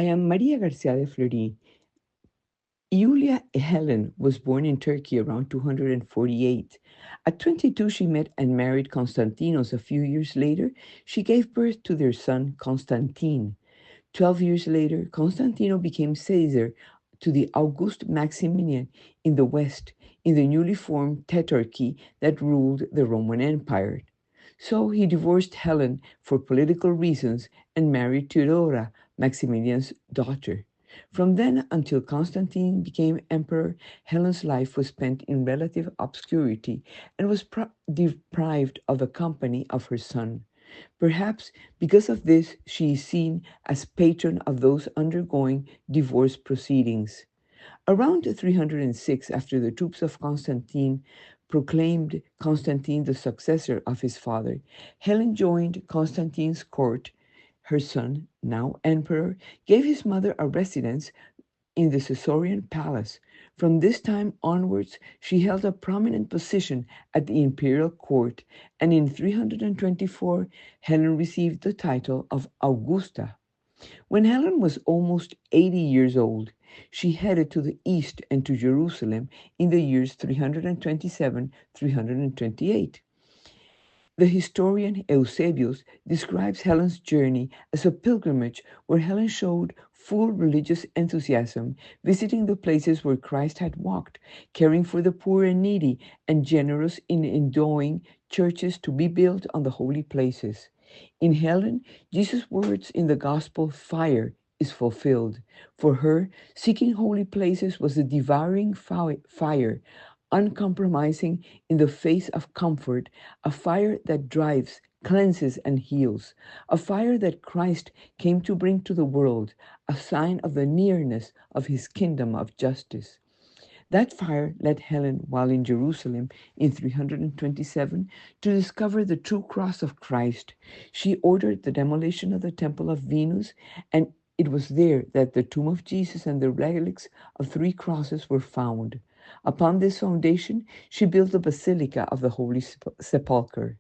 I am Maria Garcia de Fleury. Julia Helen was born in Turkey around 248. At 22, she met and married Constantinos. A few years later, she gave birth to their son Constantine. 12 years later, Constantino became Caesar to the August Maximilian in the west, in the newly formed tetrarchy that ruled the Roman Empire. So he divorced Helen for political reasons and married Theodora, Maximilian's daughter. From then until Constantine became emperor, Helen's life was spent in relative obscurity and was deprived of the company of her son. Perhaps because of this, she is seen as patron of those undergoing divorce proceedings. Around 306, after the troops of Constantine proclaimed Constantine the successor of his father, Helen joined Constantine's court. Her son, now emperor, gave his mother a residence in the Caesarean palace. From this time onwards, she held a prominent position at the imperial court, and in 324, Helen received the title of Augusta. When Helen was almost 80 years old, she headed to the east and to Jerusalem in the years 327 328. The historian Eusebius describes Helen's journey as a pilgrimage where Helen showed full religious enthusiasm, visiting the places where Christ had walked, caring for the poor and needy, and generous in endowing churches to be built on the holy places. In Helen, Jesus' words in the gospel, fire, is fulfilled. For her, seeking holy places was a devouring fire, uncompromising in the face of comfort, a fire that drives, cleanses, and heals, a fire that Christ came to bring to the world, a sign of the nearness of his kingdom of justice. That fire led Helen, while in Jerusalem in 327, to discover the true cross of Christ. She ordered the demolition of the temple of Venus, and it was there that the tomb of Jesus and the relics of three crosses were found. Upon this foundation, she built the Basilica of the Holy Sepulchre.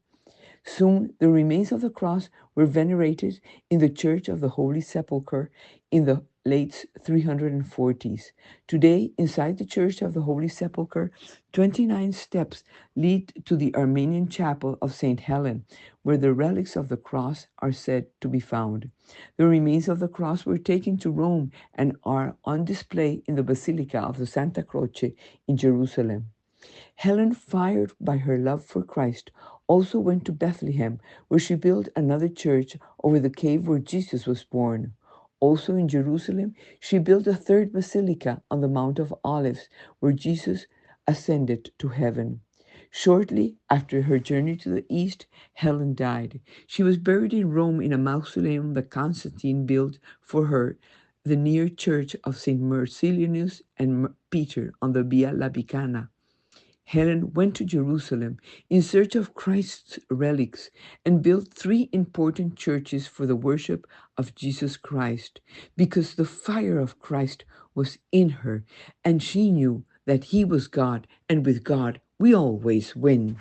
Soon the remains of the cross were venerated in the Church of the Holy Sepulchre in the late 340s. Today, inside the Church of the Holy Sepulchre, 29 steps lead to the Armenian chapel of St. Helen, where the relics of the cross are said to be found. The remains of the cross were taken to Rome and are on display in the Basilica of the Santa Croce in Jerusalem. Helen, fired by her love for Christ, also went to Bethlehem, where she built another church over the cave where Jesus was born. Also in Jerusalem, she built a third basilica on the Mount of Olives, where Jesus ascended to heaven. Shortly after her journey to the east, Helen died. She was buried in Rome in a mausoleum that Constantine built for her, the near church of St. Marcellinus and Peter on the Via Labicana. Helen went to Jerusalem in search of Christ's relics and built three important churches for the worship of Jesus Christ because the fire of Christ was in her and she knew that he was God, and with God we always win.